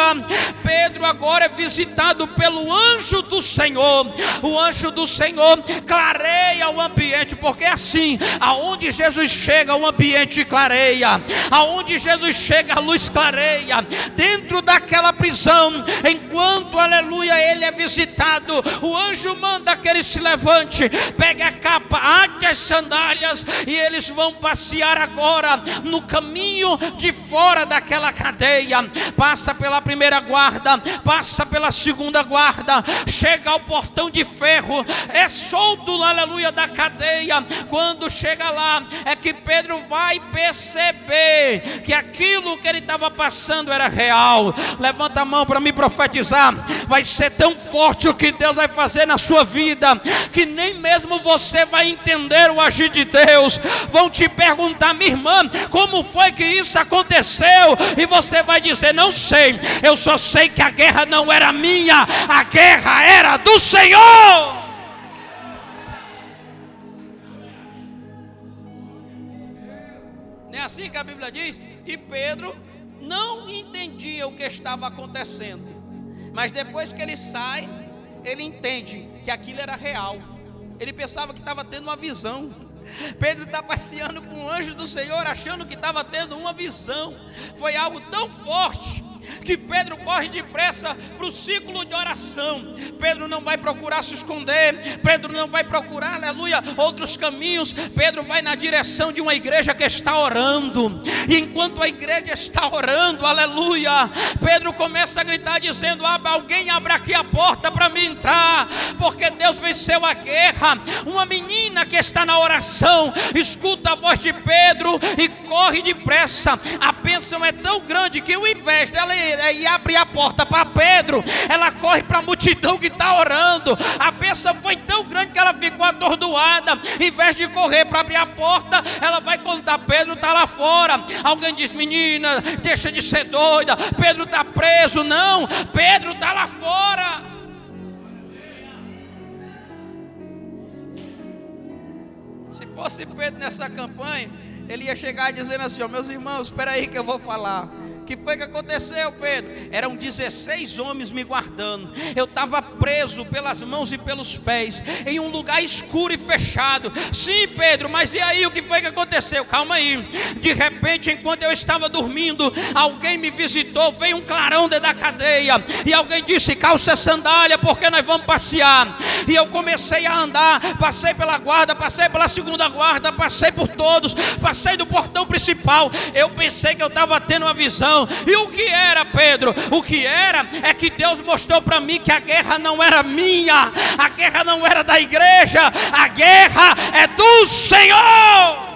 Pedro agora é visitado pelo anjo do Senhor. O anjo do Senhor clareia o ambiente, porque assim, aonde Jesus chega, o ambiente clareia. Aonde Jesus chega, a luz clareia. Dentro daquela prisão, enquanto, aleluia, ele é visitado, o anjo manda que ele se levante, pegue a capa, ate as sandálias, e eles vão passear agora no caminho de fora daquela cadeia. Passa pela primeira guarda, passa pela segunda guarda, chega ao portão de ferro, é solto, aleluia, da cadeia. Quando chega lá, é que Pedro vai perceber que aquilo que ele estava passando era real. Levanta a mão para me profetizar. Vai ser tão forte o que Deus vai fazer na sua vida, que nem mesmo você vai entender o agir de Deus. Vão te perguntar: minha irmã, como foi que isso aconteceu? E você vai dizer: não sei, eu só sei que a guerra não era minha, a guerra era do Senhor. Não é assim que a Bíblia diz? E Pedro não entendia o que estava acontecendo, mas depois que ele sai, ele entende que aquilo era real. Ele pensava que estava tendo uma visão. Pedro está passeando com o anjo do Senhor, achando que estava tendo uma visão. Foi algo tão forte que Pedro corre depressa para o círculo de oração. Pedro não vai procurar se esconder, Pedro não vai procurar, aleluia, outros caminhos. Pedro vai na direção de uma igreja que está orando. E enquanto a igreja está orando, aleluia, Pedro começa a gritar dizendo: alguém abra aqui a porta para mim entrar, porque Deus venceu a guerra. Uma menina que está na oração escuta a voz de Pedro e corre depressa. A bênção é tão grande que ao invés dela ir abrir a porta para Pedro, ela corre para a multidão que está orando. A bênção foi tão grande que ela ficou atordoada. Em vez de correr para abrir a porta, ela vai contar: Pedro está lá fora. Alguém diz: menina, deixa de ser doida, Pedro está preso. Não, Pedro está lá fora. Se fosse Pedro nessa campanha, ele ia chegar dizendo assim: meus irmãos, espera aí que eu vou falar. O que foi que aconteceu, Pedro? Eram 16 homens me guardando. Eu estava preso pelas mãos e pelos pés, em um lugar escuro e fechado. Sim, Pedro, mas e aí, o que foi que aconteceu? Calma aí. De repente, enquanto eu estava dormindo, alguém me visitou. Veio um clarão dentro da cadeia, e alguém disse: calça a sandália, porque nós vamos passear. E eu comecei a andar. Passei pela guarda, passei pela segunda guarda, passei por todos, passei do portão principal. Eu pensei que eu estava tendo uma visão. E o que era, Pedro? O que era é que Deus mostrou para mim que a guerra não era minha, a guerra não era da igreja, a guerra é do Senhor.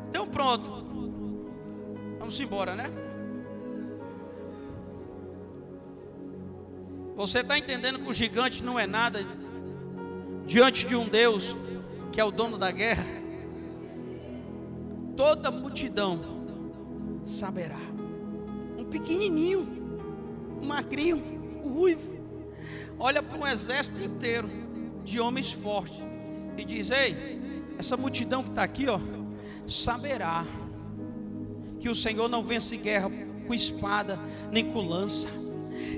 Então pronto, vamos embora, né? Você está entendendo que o gigante não é nada diante de um Deus que é o dono da guerra? Toda multidão saberá. Um pequenininho, um magrinho, um ruivo, olha para um exército inteiro de homens fortes e diz: ei, essa multidão que está aqui, ó, saberá que o Senhor não vence guerra com espada nem com lança.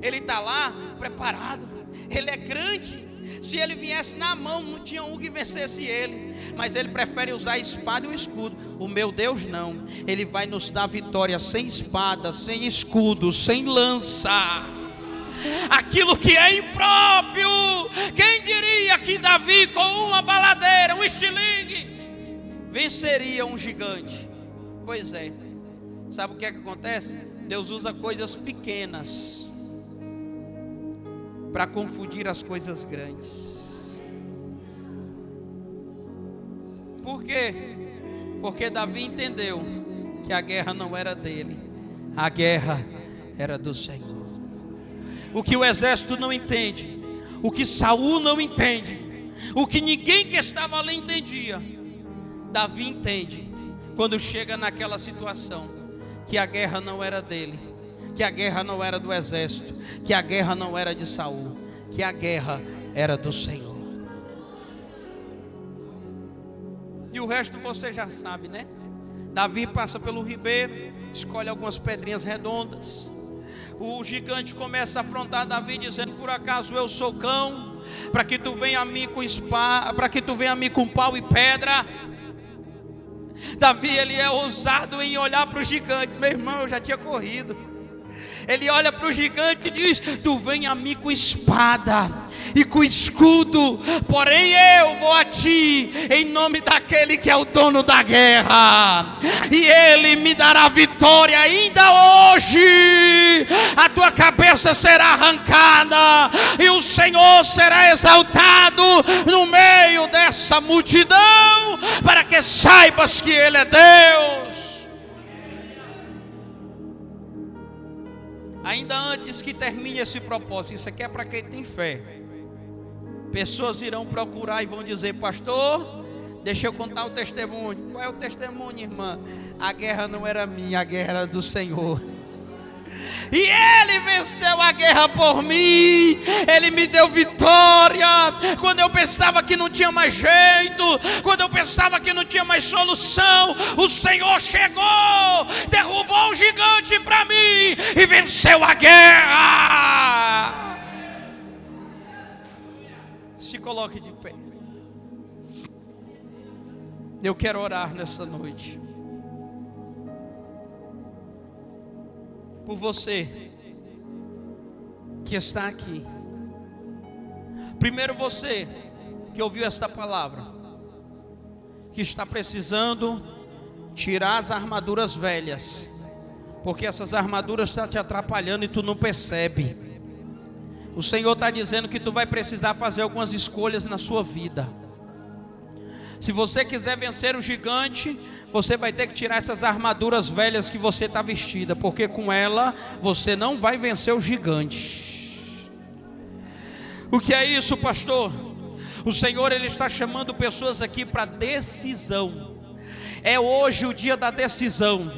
Ele está lá preparado, ele é grande, Se ele viesse na mão, não tinha um que vencesse ele. Mas ele prefere usar a espada e o escudo. O meu Deus não. Ele vai nos dar vitória sem espada, sem escudo, sem lança. Aquilo que é impróprio. Quem diria que Davi, com uma baladeira, um estilingue, venceria um gigante? Pois é. Sabe o que é que acontece? Deus usa coisas pequenas para confundir as coisas grandes. Por quê? Porque Davi entendeu que a guerra não era dele, a guerra era do Senhor. O que o exército não entende, o que Saul não entende, o que ninguém que estava ali entendia, Davi entende quando chega naquela situação, que a guerra não era dele, que a guerra não era do exército, que a guerra não era de Saul, que a guerra era do Senhor. E o resto você já sabe, né? Davi passa pelo ribeiro, escolhe algumas pedrinhas redondas. O gigante começa a afrontar Davi, dizendo: por acaso eu sou cão, para que tu venha a mim com espada, para que tu venha a mim com pau e pedra? Davi, ele é ousado em olhar para o gigante. Meu irmão, eu já tinha corrido. Ele olha para o gigante e diz: tu vem a mim com espada e com escudo, porém eu vou a ti em nome daquele que é o dono da guerra, e ele me dará vitória. Ainda hoje a tua cabeça será arrancada e o Senhor será exaltado no meio dessa multidão, para que saibas que ele é Deus. Ainda antes que termine esse propósito, isso aqui é para quem tem fé. Pessoas irão procurar e vão dizer: pastor, deixa eu contar o testemunho. Qual é o testemunho, irmã? A guerra não era minha, a guerra era do Senhor. E ele venceu a guerra por mim. Ele me deu vitória. Quando eu pensava que não tinha mais jeito, quando eu pensava que não tinha mais solução, o Senhor chegou, derrubou o gigante para mim e venceu a guerra. Se coloque de pé. Eu quero orar nessa noite por você que está aqui. Primeiro, você que ouviu esta palavra, que está precisando tirar as armaduras velhas, porque essas armaduras estão te atrapalhando e tu não percebe. O Senhor está dizendo que tu vai precisar fazer algumas escolhas na sua vida. Se você quiser vencer o gigante, você vai ter que tirar essas armaduras velhas que você está vestida, porque com ela você não vai vencer o gigante. O que é isso, pastor? O Senhor, ele está chamando pessoas aqui para decisão. É hoje o dia da decisão.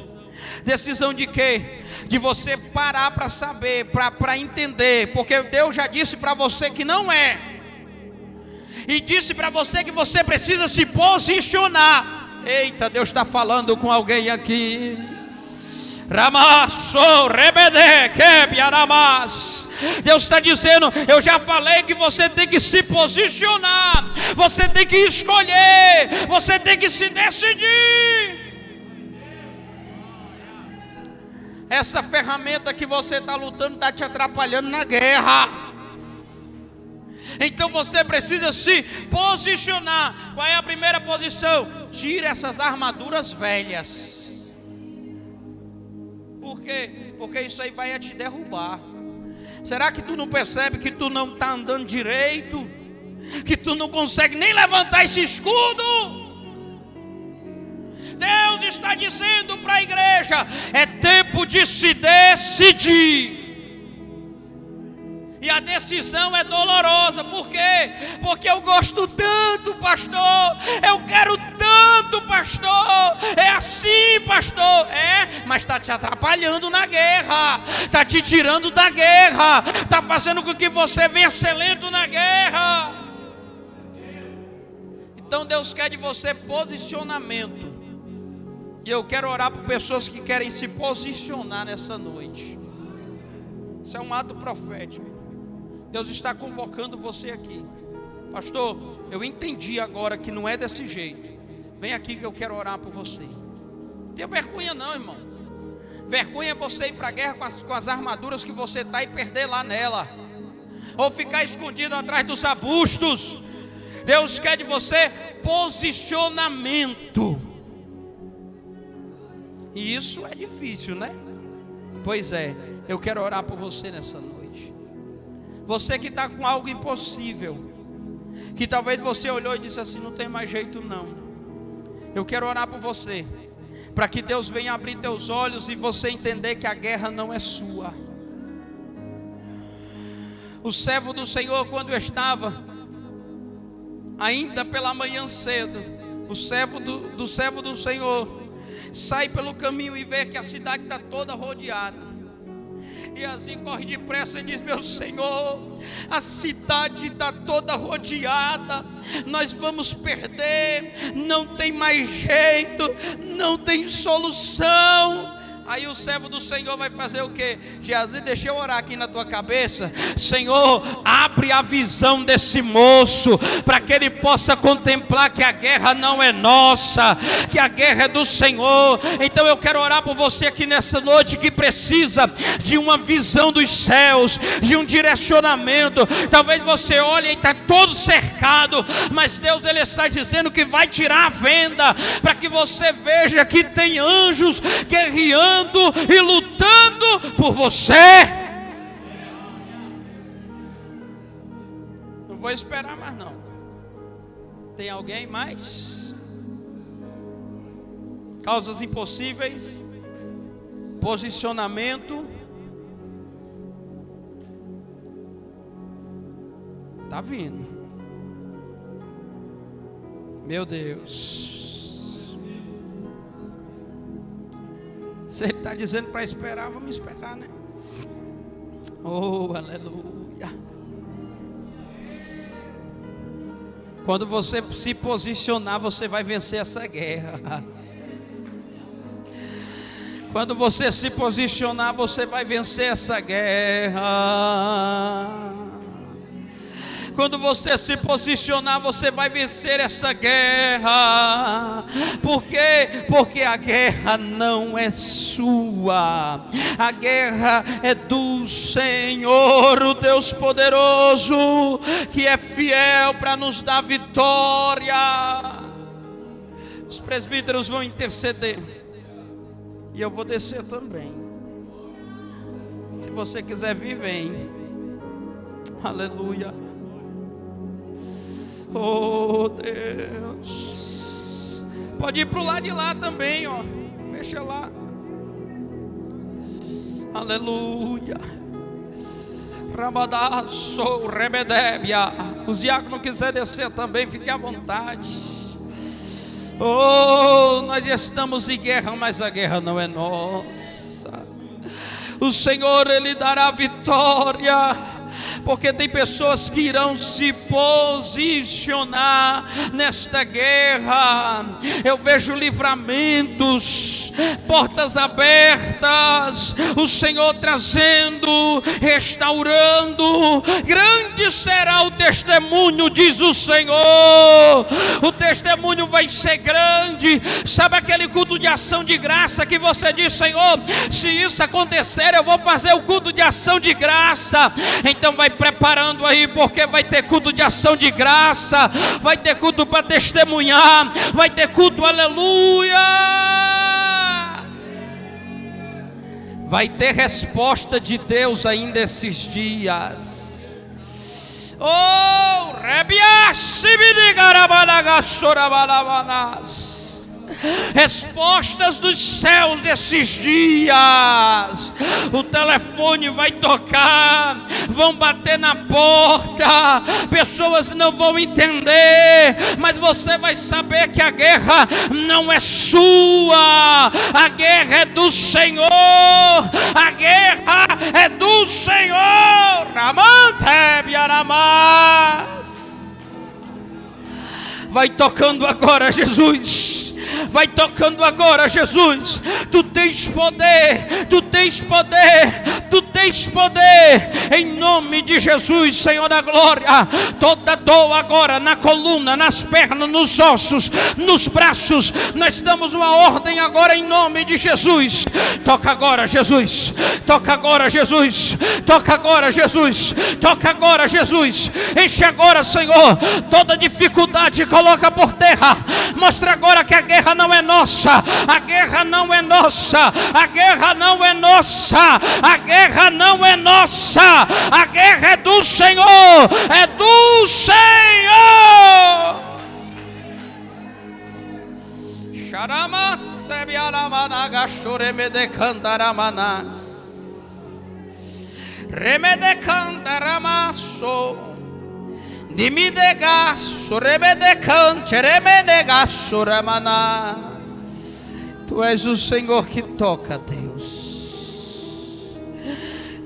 Decisão de quê? De você parar para saber, para entender, porque Deus já disse para você que não é, e disse para você que você precisa se posicionar. Eita, Deus está falando com alguém aqui. Ramasso, rebede, quebiaramas. Deus está dizendo: eu já falei que você tem que se posicionar, você tem que escolher, você tem que se decidir. Essa ferramenta que você está lutando está te atrapalhando na guerra. Então você precisa se posicionar. Qual é a primeira posição? Tire essas armaduras velhas. Por quê? Porque isso aí vai te derrubar. Será que tu não percebe que tu não está andando direito? Que tu não consegue nem levantar esse escudo? Deus está dizendo para a igreja: é tempo de se decidir. E a decisão é dolorosa. Por quê? Porque eu gosto tanto, pastor. Eu quero tanto, pastor. É assim, pastor. É, mas está te atrapalhando na guerra. Está te tirando da guerra. Está fazendo com que você venha ser lento na guerra. Então Deus quer de você posicionamento. E eu quero orar por pessoas que querem se posicionar nessa noite. Isso é um ato profético. Deus está convocando você aqui. pastor, eu entendi agora que não é desse jeito. Vem aqui que eu quero orar por você. Não tenha vergonha não, irmão. Vergonha é você ir para a guerra com as armaduras que você está e perder lá nela, ou ficar escondido atrás dos arbustos. Deus quer de você posicionamento. E isso é difícil, né? Pois é, eu quero orar por você nessa noite. Você que está com algo impossível, que talvez você olhou e disse assim, não tem mais jeito não. Eu quero orar por você, para que Deus venha abrir teus olhos e você entender que a guerra não é sua. O servo do Senhor, quando estava ainda pela manhã cedo, o servo do Senhor sai pelo caminho e vê que a cidade está toda rodeada. E assim corre depressa e diz, meu Senhor, a cidade está toda rodeada, nós vamos perder, não tem mais jeito, não tem solução. Aí o servo do Senhor vai fazer o quê? Geazi, deixa eu orar aqui na tua cabeça. Senhor, abre a visão desse moço, para que ele possa contemplar que a guerra não é nossa, que a guerra é do Senhor. Então eu quero orar por você aqui nessa noite, que precisa de uma visão dos céus, de um direcionamento. Talvez você olhe e está todo cercado, mas Deus ele está dizendo que vai tirar a venda, para que você veja que tem anjos guerreando e lutando por você. Não vou esperar mais não. Tem alguém mais? Causas impossíveis, posicionamento. Tá vindo. Meu Deus. Se ele está dizendo para esperar, vamos esperar, né? Oh, aleluia. Quando você se posicionar, você vai vencer essa guerra. Quando você se posicionar, você vai vencer essa guerra. Quando você se posicionar, você vai vencer essa guerra. Por quê? Porque a guerra não é sua. A guerra é do Senhor, o Deus poderoso, que é fiel para nos dar vitória. Os presbíteros vão interceder. E eu vou descer também. Se você quiser vir, vem. Aleluia. Oh Deus. Pode ir para o lado de lá também, ó. Fecha lá. Aleluia. Rabadaço, rebedébia. Os diáconos quiserem descer também, fique à vontade. Oh, nós estamos em guerra, mas a guerra não é nossa. O Senhor, Ele dará vitória. Porque tem pessoas que irão se posicionar nesta guerra. Eu vejo livramentos, portas abertas, o Senhor trazendo, restaurando. Grande será o testemunho, diz o Senhor. O testemunho vai ser grande. Sabe aquele culto de ação de graça que você diz, Senhor, se isso acontecer, eu vou fazer o culto de ação de graça. Então vai preparando aí, porque vai ter culto de ação de graça, vai ter culto para testemunhar, vai ter culto, aleluia. Vai ter resposta de Deus ainda esses dias. Oh, respostas dos céus esses dias. O telefone vai tocar, vão bater na porta, pessoas não vão entender, mas você vai saber que a guerra não é sua, a guerra é do Senhor, a guerra é do Senhor. Vai tocando agora, Jesus. Vai tocando agora, Jesus. Tu tens poder, tu tens poder, tu tens poder. Em nome de Jesus, Senhor da glória. Toda dor agora na coluna, nas pernas, nos ossos, nos braços, nós damos uma ordem agora em nome de Jesus. Toca agora, Jesus. Toca agora, Jesus. Toca agora, Jesus. Toca agora, Jesus. Enche agora, Senhor, toda dificuldade coloca por terra. Mostra agora que a guerra não é nossa. A guerra não é nossa. A guerra não é nossa. A guerra não é nossa. A guerra é do Senhor. É do Senhor. Xaramas, sebiaramanaga, choremedecandaramanas. Remedecandaramasso. Dimidegaço, remedecante, remedegaço, ramaná. Tu és o Senhor que toca, Deus.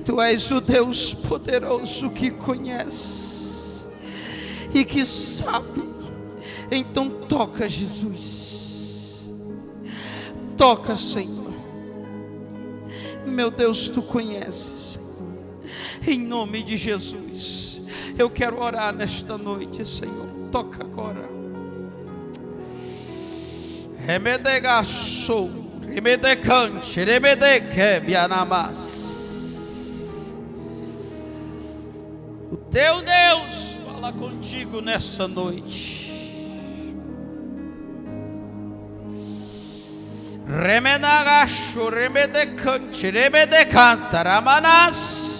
Tu és o Deus poderoso que conhece e que sabe. Então toca, Jesus. Toca, Senhor. Meu Deus, tu conheces, Senhor. Em nome de Jesus. Eu quero orar nesta noite, Senhor. Toca agora. Remedegaço, remedecante, remedeque, bianamas. O teu Deus fala contigo nessa noite. Remedagaço, remedecante, remedecanta, ramanas.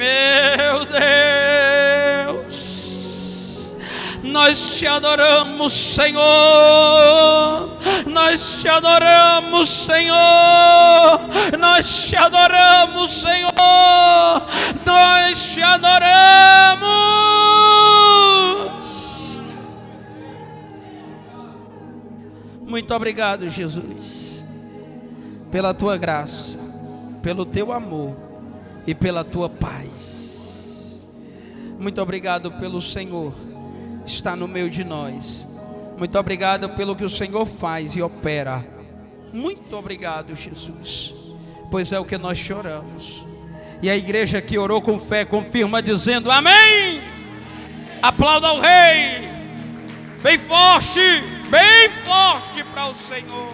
Meu Deus, nós te adoramos, Senhor. Nós te adoramos, Senhor. Nós te adoramos, Senhor. Nós te adoramos. Muito obrigado, Jesus, pela tua graça, pelo teu amor e pela tua paz. Muito obrigado pelo Senhor estar no meio de nós. Muito obrigado pelo que o Senhor faz e opera. Muito obrigado, Jesus, pois é o que nós choramos. E a igreja que orou com fé confirma dizendo amém. Aplauda ao Rei. Bem forte para o Senhor.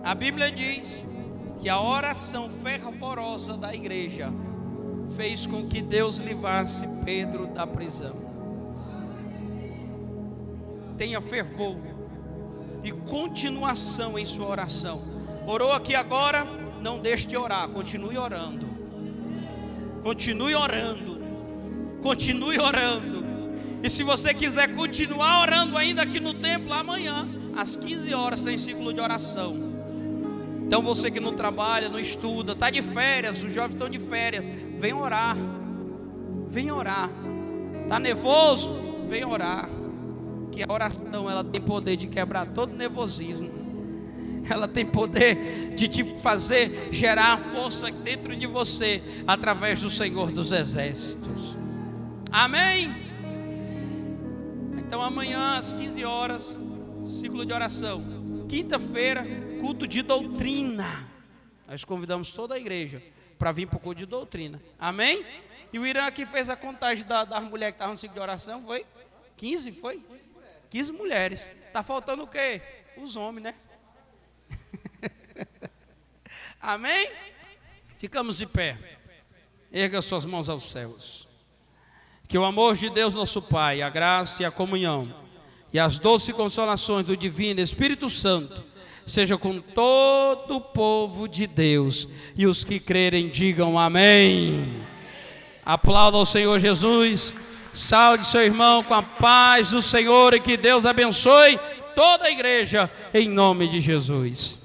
A Bíblia diz que a oração fervorosa da igreja fez com que Deus livrasse Pedro da prisão. Tenha fervor e continuação em sua oração. Orou aqui agora, não deixe de orar, continue orando. Continue orando. Continue orando. E se você quiser continuar orando ainda aqui no templo, amanhã, às 15 horas, tem ciclo de oração. Então você que não trabalha, não estuda, está de férias, os jovens estão de férias, vem orar. Vem orar. Está nervoso? Vem orar. Que a oração, ela tem poder de quebrar todo nervosismo. Ela tem poder de te fazer gerar força dentro de você, através do Senhor dos Exércitos. Amém? Então amanhã às 15 horas, ciclo de oração. Quinta-feira, culto de doutrina. Nós convidamos toda a igreja para vir para o culto de doutrina. Amém? E o Irã aqui fez a contagem das mulheres que estavam no ciclo de oração. Foi 15, foi? 15 mulheres. Está faltando o quê? Os homens, né? Amém? Ficamos de pé. Erga suas mãos aos céus. Que o amor de Deus nosso Pai, a graça e a comunhão e as doces consolações do Divino Espírito Santo seja com todo o povo de Deus. E os que crerem digam amém. Aplauda ao Senhor Jesus. Saúde seu irmão com a paz do Senhor e que Deus abençoe toda a igreja em nome de Jesus.